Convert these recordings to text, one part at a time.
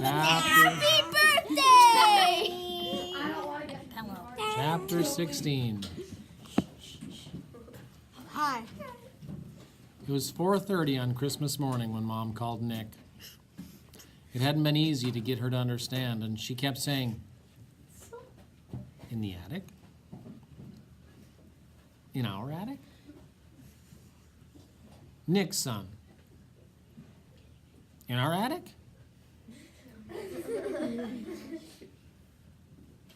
Happy birthday! Chapter 16. Hi. It was 4:30 on Christmas morning when Mom called Nick. It hadn't been easy to get her to understand, and she kept saying, "In the attic? In our attic? Nick's son. In our attic?"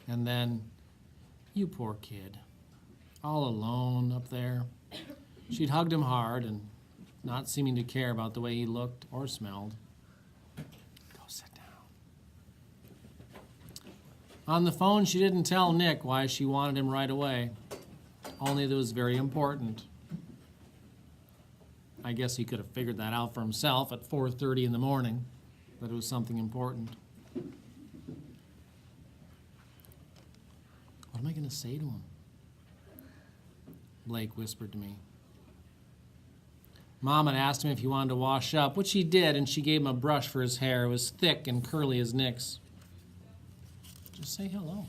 And then, "You poor kid, all alone up there." She'd hugged him hard and not seeming to care about the way he looked or smelled. "Go sit down." On the phone, she didn't tell Nick why she wanted him right away, only that it was very important. I guess he could have figured that out for himself at 4:30 in the morning, that it was something important. What am I going to say to him? Blake whispered to me. Mom had asked him if he wanted to wash up, which he did, and she gave him a brush for his hair. It was thick and curly as Nick's. Just say hello.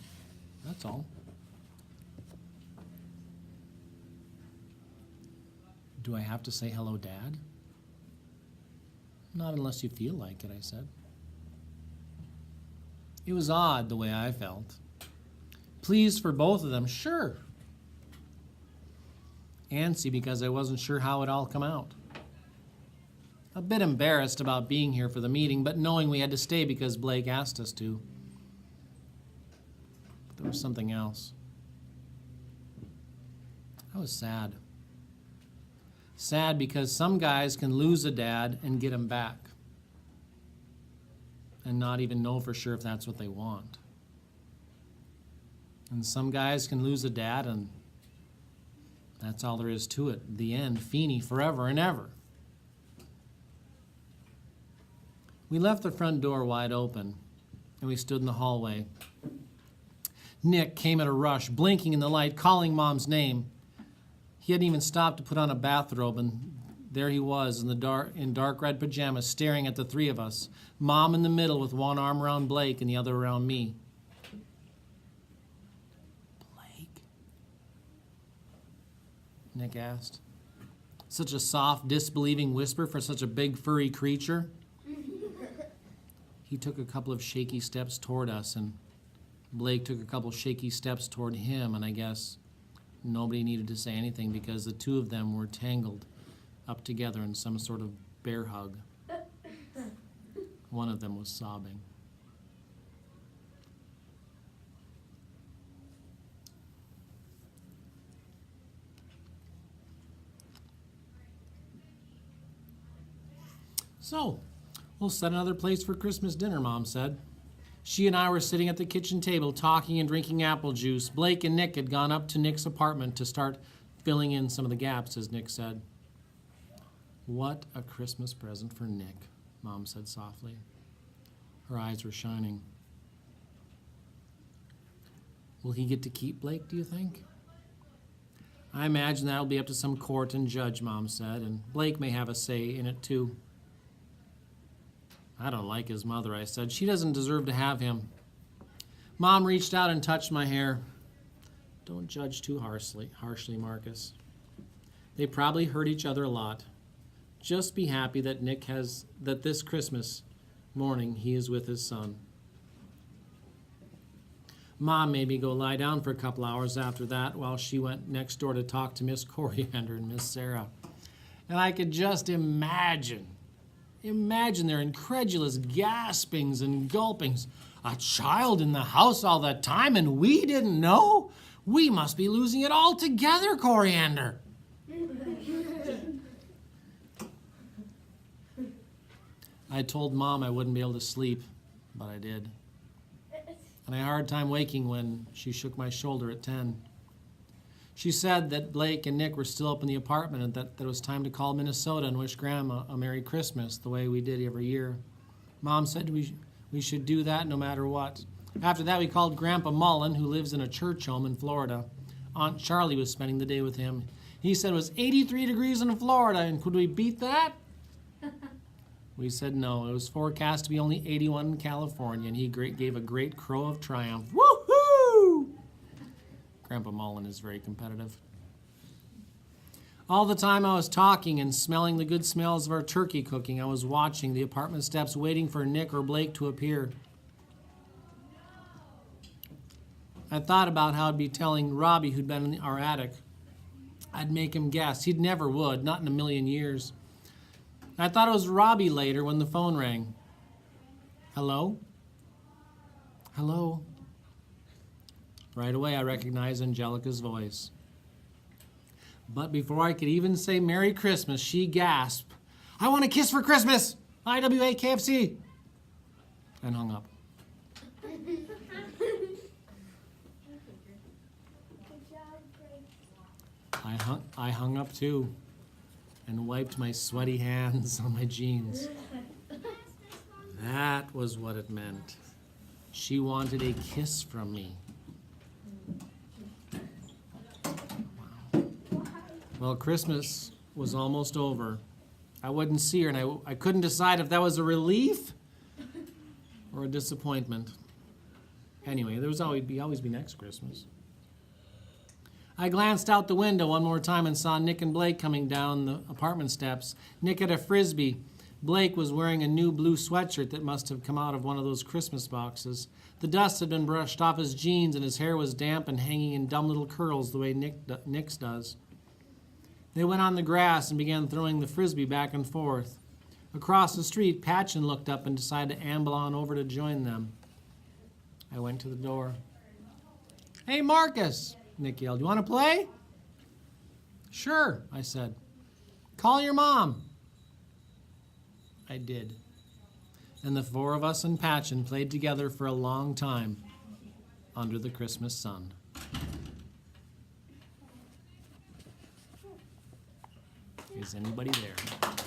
That's all. Do I have to say hello, Dad? Not unless you feel like it, I said. It was odd the way I felt. Pleased for both of them, sure. Antsy because I wasn't sure how it'd all come out. A bit embarrassed about being here for the meeting, but knowing we had to stay because Blake asked us to. But there was something else. I was sad. Sad because some guys can lose a dad and get him back and not even know for sure if that's what they want. And some guys can lose a dad and that's all there is to it. The end, Feeney, forever and ever. We left the front door wide open and we stood in the hallway. Nick came at a rush, blinking in the light, calling Mom's name. He hadn't even stopped to put on a bathrobe, and there he was in dark red pajamas, staring at the three of us. Mom in the middle with one arm around Blake and the other around me. Blake? Nick asked. Such a soft, disbelieving whisper for such a big, furry creature. He took a couple of shaky steps toward us, and Blake took a couple shaky steps toward him, and I guess nobody needed to say anything because the two of them were tangled up together in some sort of bear hug. One of them was sobbing. "So, we'll set another place for Christmas dinner," Mom said. She and I were sitting at the kitchen table talking and drinking apple juice. Blake and Nick had gone up to Nick's apartment to start filling in some of the gaps, as Nick said. "What a Christmas present for Nick," Mom said softly. Her eyes were shining. "Will he get to keep Blake, do you think?" "I imagine that'll be up to some court and judge," Mom said, "and Blake may have a say in it too." "I don't like his mother," I said. "She doesn't deserve to have him." Mom reached out and touched my hair. "Don't judge too harshly, Marcus. They probably hurt each other a lot. Just be happy that that this Christmas morning he is with his son." Mom made me go lie down for a couple hours after that while she went next door to talk to Miss Coriander and Miss Sarah. And I could just imagine their incredulous gaspings and gulpings. "A child in the house all the time and we didn't know? We must be losing it altogether, Coriander." I told Mom I wouldn't be able to sleep, but I did. And I had a hard time waking when she shook my shoulder at 10. She said that Blake and Nick were still up in the apartment and that it was time to call Minnesota and wish Grandma a Merry Christmas the way we did every year. Mom said we should do that no matter what. After that, we called Grandpa Mullen, who lives in a church home in Florida. Aunt Charlie was spending the day with him. He said it was 83 degrees in Florida, and could we beat that? We said no. It was forecast to be only 81 in California, and he gave a great crow of triumph. Woohoo! Grandpa Mullen is very competitive. All the time I was talking and smelling the good smells of our turkey cooking, I was watching the apartment steps waiting for Nick or Blake to appear. I thought about how I'd be telling Robbie, who'd been in our attic. I'd make him guess. He'd never would, not in a million years. I thought it was Robbie later when the phone rang. Hello? Hello? Right away I recognized Angelica's voice. But before I could even say Merry Christmas, she gasped, I want a kiss for Christmas! IWA KFC! And hung up. I hung up too and wiped my sweaty hands on my jeans. That was what it meant. She wanted a kiss from me. Wow. Well, Christmas was almost over. I wouldn't see her, and I couldn't decide if that was a relief or a disappointment. Anyway, there was always be next Christmas. I glanced out the window one more time and saw Nick and Blake coming down the apartment steps. Nick had a Frisbee. Blake was wearing a new blue sweatshirt that must have come out of one of those Christmas boxes. The dust had been brushed off his jeans, and his hair was damp and hanging in dumb little curls the way Nick's does. They went on the grass and began throwing the Frisbee back and forth. Across the street, Patchen looked up and decided to amble on over to join them. I went to the door. Hey, Marcus! Nick yelled, you want to play? Sure, I said. Call your mom. I did. And the four of us and Patchen played together for a long time under the Christmas sun. Is anybody there?